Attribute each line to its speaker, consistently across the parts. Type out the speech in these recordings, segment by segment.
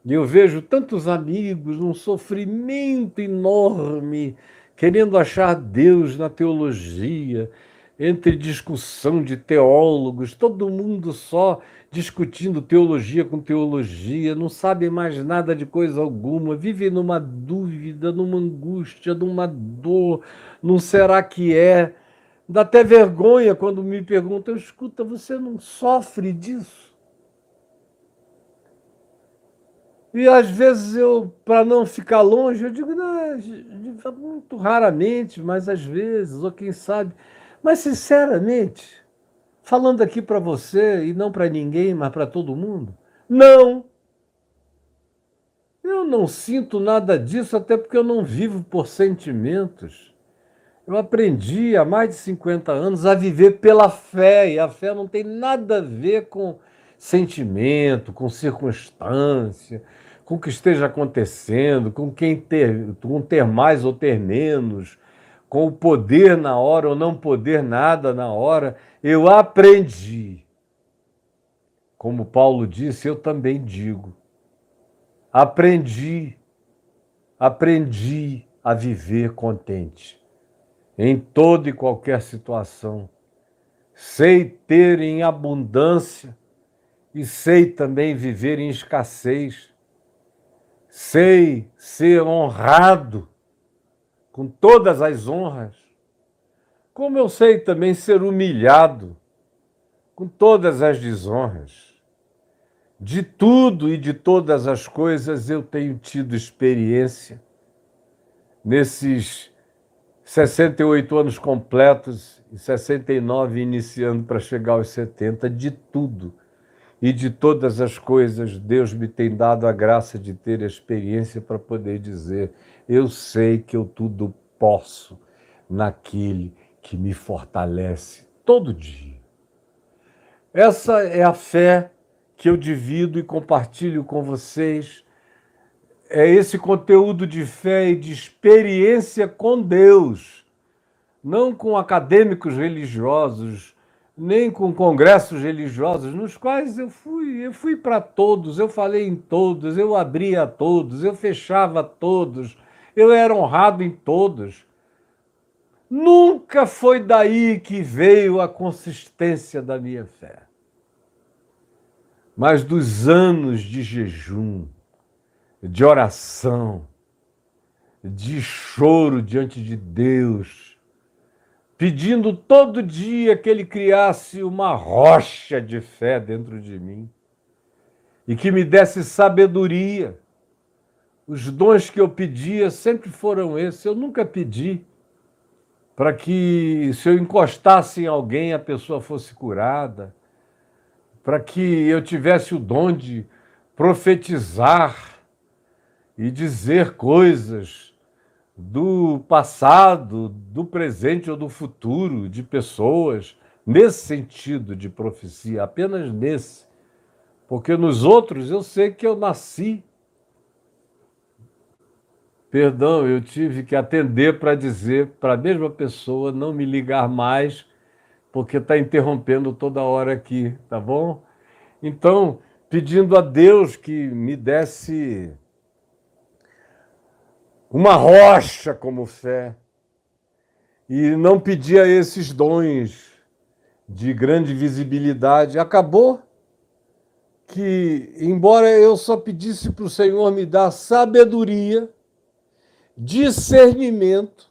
Speaker 1: E eu vejo tantos amigos num sofrimento enorme, querendo achar Deus na teologia, entre discussão de teólogos, todo mundo só discutindo teologia com teologia, não sabe mais nada de coisa alguma, vive numa dúvida, numa angústia, numa dor, não será que é? Dá até vergonha quando me perguntam, escuta, você não sofre disso? E às vezes eu, para não ficar longe, eu digo, não, muito raramente, mas às vezes, ou quem sabe. Mas sinceramente, falando aqui para você e não para ninguém, mas para todo mundo, não, eu não sinto nada disso, até porque eu não vivo por sentimentos. Eu aprendi há mais de 50 anos a viver pela fé, e a fé não tem nada a ver com sentimento, com circunstância, com o que esteja acontecendo, com ter mais ou ter menos, com o poder na hora ou não poder nada na hora. Eu aprendi, como Paulo disse, eu também digo, aprendi, aprendi a viver contente em toda e qualquer situação. Sei ter em abundância e sei também viver em escassez. Sei ser honrado com todas as honras, como eu sei também ser humilhado com todas as desonras. De tudo e de todas as coisas eu tenho tido experiência nesses 68 anos completos e 69 iniciando para chegar aos 70, de tudo e de todas as coisas, Deus me tem dado a graça de ter experiência para poder dizer: eu sei que eu tudo posso naquele que me fortalece todo dia. Essa é a fé que eu divido e compartilho com vocês. É esse conteúdo de fé e de experiência com Deus, não com acadêmicos religiosos, nem com congressos religiosos, nos quais eu fui para todos, eu falei em todos, eu abria a todos, eu fechava todos, eu era honrado em todos. Nunca foi daí que veio a consistência da minha fé, mas dos anos de jejum, de oração, de choro diante de Deus, pedindo todo dia que ele criasse uma rocha de fé dentro de mim e que me desse sabedoria. Os dons que eu pedia sempre foram esses. Eu nunca pedi para que, se eu encostasse em alguém, a pessoa fosse curada, para que eu tivesse o dom de profetizar e dizer coisas do passado, do presente ou do futuro de pessoas, nesse sentido de profecia, apenas nesse. Porque nos outros eu sei que eu nasci. Perdão, eu tive que atender para dizer para a mesma pessoa não me ligar mais, porque está interrompendo toda hora aqui, tá bom? Então, pedindo a Deus que me desse uma rocha como fé, e não pedia esses dons de grande visibilidade. Acabou que, embora eu só pedisse para o Senhor me dar sabedoria, discernimento,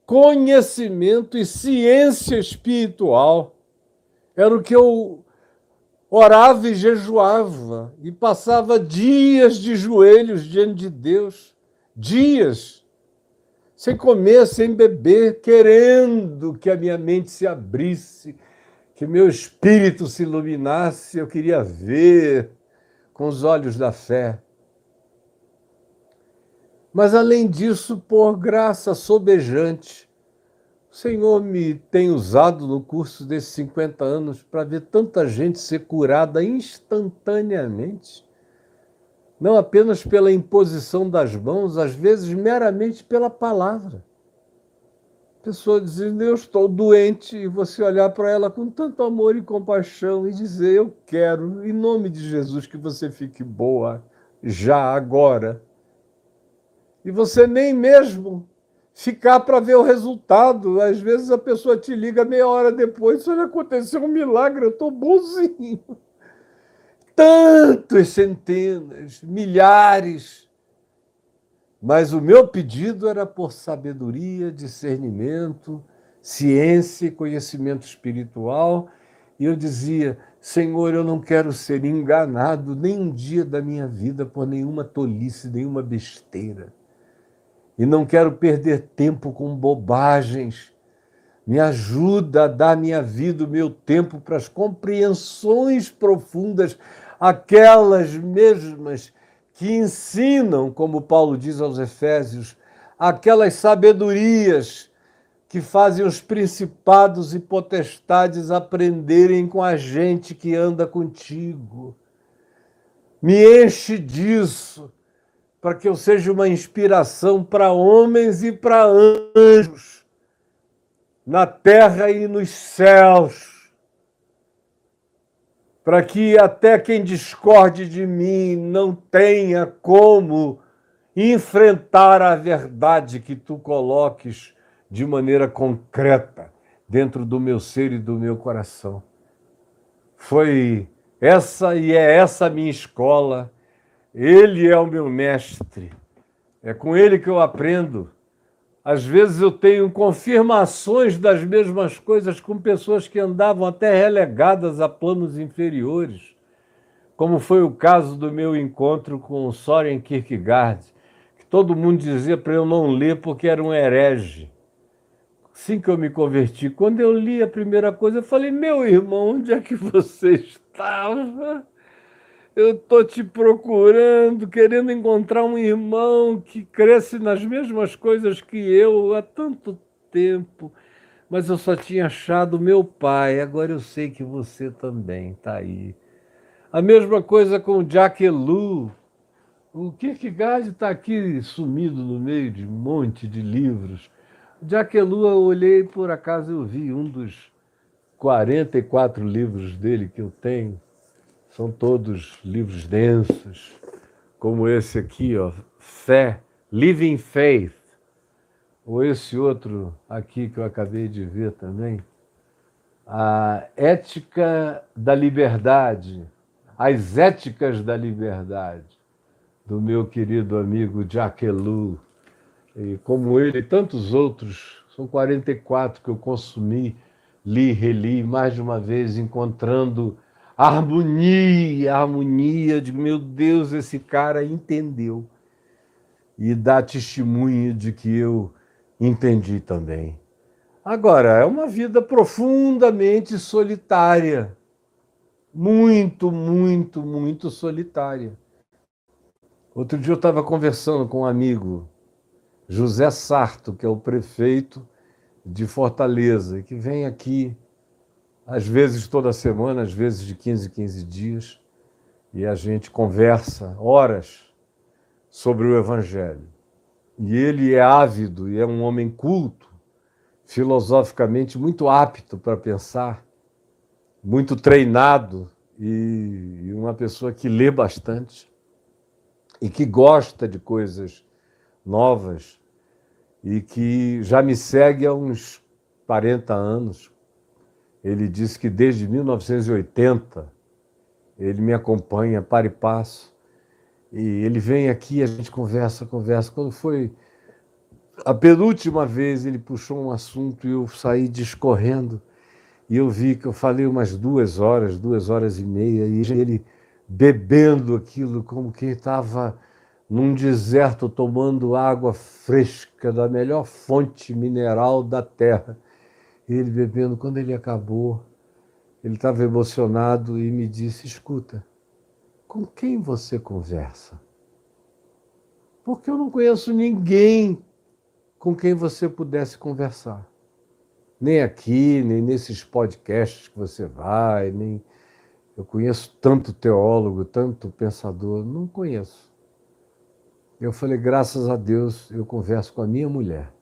Speaker 1: conhecimento e ciência espiritual, era o que eu orava e jejuava, e passava dias de joelhos diante de Deus, dias, sem comer, sem beber, querendo que a minha mente se abrisse, que meu espírito se iluminasse. Eu queria ver com os olhos da fé. Mas, além disso, por graça sobejante, o Senhor me tem usado no curso desses 50 anos para ver tanta gente ser curada instantaneamente, não apenas pela imposição das mãos, às vezes meramente pela palavra. A pessoa dizendo: eu estou doente, e você olhar para ela com tanto amor e compaixão e dizer: eu quero, em nome de Jesus, que você fique boa. já agora. E você nem mesmo ficar para ver o resultado. Às vezes a pessoa te liga meia hora depois, olha, aconteceu um milagre, eu estou bonzinho. Tantas centenas, milhares. Mas o meu pedido era por sabedoria, discernimento, ciência e conhecimento espiritual. E eu dizia, Senhor, eu não quero ser enganado nem um dia da minha vida por nenhuma tolice, nenhuma besteira. E não quero perder tempo com bobagens. Me ajuda a dar minha vida, o meu tempo para as compreensões profundas, aquelas mesmas que ensinam, como Paulo diz aos Efésios, aquelas sabedorias que fazem os principados e potestades aprenderem com a gente que anda contigo. Me enche disso, para que eu seja uma inspiração para homens e para anjos, na terra e nos céus, para que até quem discorde de mim não tenha como enfrentar a verdade que tu coloques de maneira concreta dentro do meu ser e do meu coração. Foi essa e é essa a minha escola. Ele é o meu mestre. É com ele que eu aprendo. Às vezes eu tenho confirmações das mesmas coisas com pessoas que andavam até relegadas a planos inferiores, como foi o caso do meu encontro com Soren Kierkegaard, que todo mundo dizia para eu não ler porque era um herege. Assim que eu me converti, quando eu li a primeira coisa, eu falei, meu irmão, onde é que você estava? Eu estou te procurando, querendo encontrar um irmão que cresce nas mesmas coisas que eu há tanto tempo, mas eu só tinha achado meu pai, agora eu sei que você também está aí. A mesma coisa com o Jacques Ellul. O Kierkegaard está aqui sumido no meio de um monte de livros. O Jacques Ellul, eu olhei, por acaso eu vi um dos 44 livros dele que eu tenho. São todos livros densos, como esse aqui, ó, Fé, Living Faith, ou esse outro aqui que eu acabei de ver também, A Ética da Liberdade, As Éticas da Liberdade, do meu querido amigo Jacques Ellul. E como ele e tantos outros, são 44 que eu consumi, li, reli mais de uma vez, encontrando harmonia de meu Deus, esse cara entendeu. E dá testemunho de que eu entendi também. Agora, é uma vida profundamente solitária. Muito, muito, muito solitária. Outro dia eu estava conversando com um amigo, José Sarto, que é o prefeito de Fortaleza, que vem aqui, às vezes toda semana, às vezes de 15 em 15 dias, e a gente conversa horas sobre o Evangelho. E ele é ávido e é um homem culto, filosoficamente muito apto para pensar, muito treinado e uma pessoa que lê bastante e que gosta de coisas novas e que já me segue há uns 40 anos. Ele disse que desde 1980 ele me acompanha para e passo. E ele vem aqui, a gente conversa. Quando foi a penúltima vez, ele puxou um assunto e eu saí discorrendo. E eu vi que eu falei umas 2 horas e meia, e ele bebendo aquilo como quem estava num deserto tomando água fresca da melhor fonte mineral da terra. E ele bebendo, quando ele acabou, ele estava emocionado e me disse, escuta, com quem você conversa? Porque eu não conheço ninguém com quem você pudesse conversar. Nem aqui, nem nesses podcasts que você vai, nem... Eu conheço tanto teólogo, tanto pensador, não conheço. Eu falei, graças a Deus, eu converso com a minha mulher.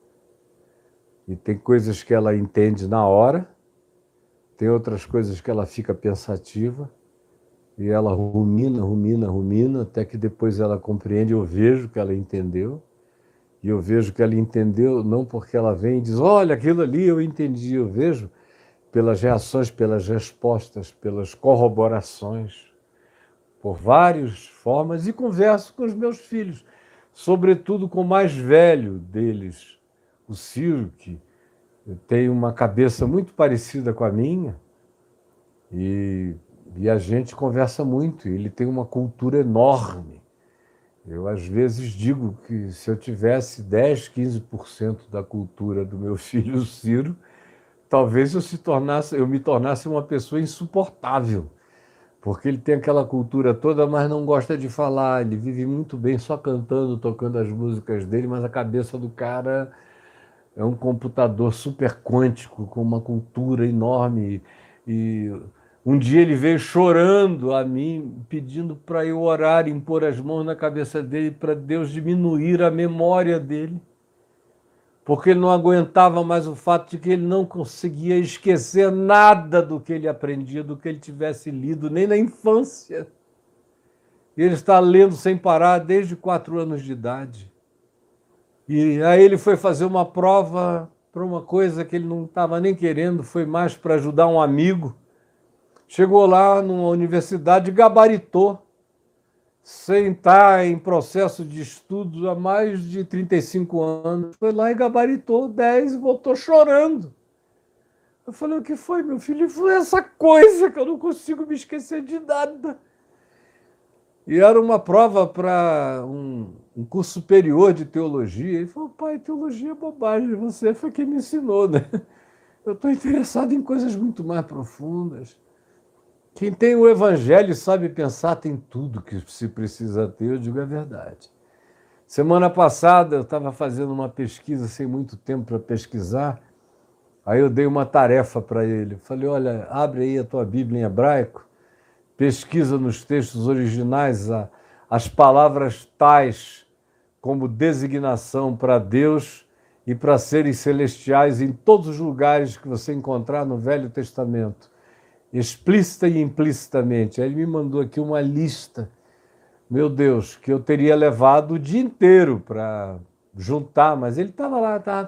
Speaker 1: E tem coisas que ela entende na hora, tem outras coisas que ela fica pensativa, E ela rumina, rumina, rumina, até que depois ela compreende, eu vejo que ela entendeu. E eu vejo que ela entendeu não porque ela vem e diz, olha, aquilo ali eu entendi, eu vejo pelas reações, pelas respostas, pelas corroborações, por várias formas, e converso com os meus filhos, sobretudo com o mais velho deles, o Ciro, que tem uma cabeça muito parecida com a minha, e a gente conversa muito, ele tem uma cultura enorme. Eu, às vezes, digo que se eu tivesse 10, 15% da cultura do meu filho Ciro, talvez eu me tornasse uma pessoa insuportável, porque ele tem aquela cultura toda, mas não gosta de falar. Ele vive muito bem só cantando, tocando as músicas dele, mas a cabeça do cara é um computador super quântico, com uma cultura enorme. E um dia ele veio chorando a mim, pedindo para eu orar, impor as mãos na cabeça dele, para Deus diminuir a memória dele, porque ele não aguentava mais o fato de que ele não conseguia esquecer nada do que ele aprendia, do que ele tivesse lido, nem na infância. Ele está lendo sem parar desde 4 anos de idade. E aí ele foi fazer uma prova para uma coisa que ele não estava nem querendo, foi mais para ajudar um amigo. Chegou lá numa universidade, gabaritou, sem estar em processo de estudo há mais de 35 anos. Foi lá e gabaritou 10 e voltou chorando. Eu falei, o que foi, meu filho? Ele falou, essa coisa que eu não consigo me esquecer de nada. E era uma prova para um curso superior de teologia. Ele falou, pai, teologia é bobagem, você foi quem me ensinou, né? Eu estou interessado em coisas muito mais profundas. Quem tem o evangelho e sabe pensar tem tudo que se precisa ter, eu digo a verdade. Semana passada eu estava fazendo uma pesquisa, sem muito tempo para pesquisar, aí eu dei uma tarefa para ele. Falei, olha, abre aí a tua Bíblia em hebraico, pesquisa nos textos originais as palavras tais como designação para Deus e para seres celestiais em todos os lugares que você encontrar no Velho Testamento, explícita e implicitamente. Aí ele me mandou aqui uma lista, meu Deus, que eu teria levado o dia inteiro para juntar, mas ele estava lá, tá.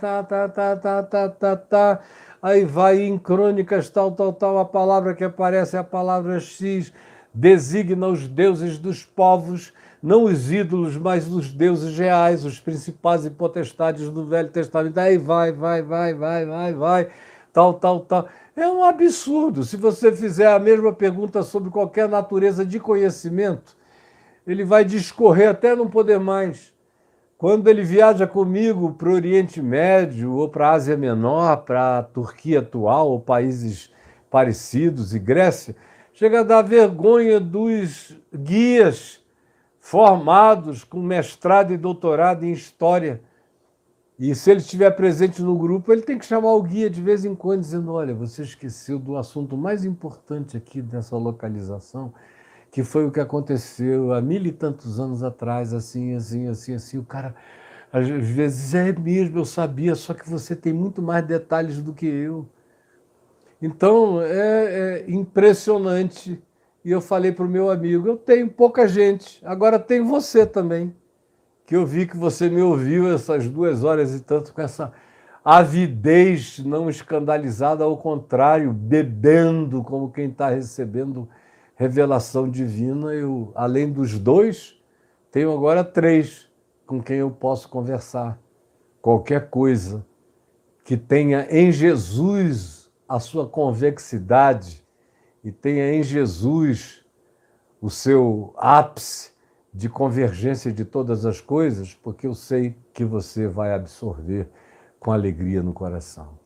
Speaker 1: Aí vai em crônicas, tal, a palavra que aparece é a palavra X, designa os deuses dos povos, não os ídolos, mas os deuses reais, os principais e potestades do Velho Testamento. Aí vai, tal. É um absurdo. Se você fizer a mesma pergunta sobre qualquer natureza de conhecimento, ele vai discorrer até não poder mais. Quando ele viaja comigo para o Oriente Médio, ou para a Ásia Menor, para a Turquia atual, ou países parecidos, e Grécia, chega a dar vergonha dos guias formados com mestrado e doutorado em História. E se ele estiver presente no grupo, ele tem que chamar o guia de vez em quando, dizendo, olha, você esqueceu do assunto mais importante aqui dessa localização, que foi o que aconteceu há 1000 e tantos anos atrás, assim. O cara, às vezes, é mesmo, eu sabia, só que você tem muito mais detalhes do que eu. Então, é impressionante. E eu falei para o meu amigo, eu tenho pouca gente, agora tem você também, que eu vi que você me ouviu essas 2 horas e tanto com essa avidez não escandalizada, ao contrário, bebendo como quem está recebendo revelação divina. Eu, além dos 2, tenho agora 3 com quem eu posso conversar. Qualquer coisa que tenha em Jesus a sua convexidade e tenha em Jesus o seu ápice de convergência de todas as coisas, porque eu sei que você vai absorver com alegria no coração.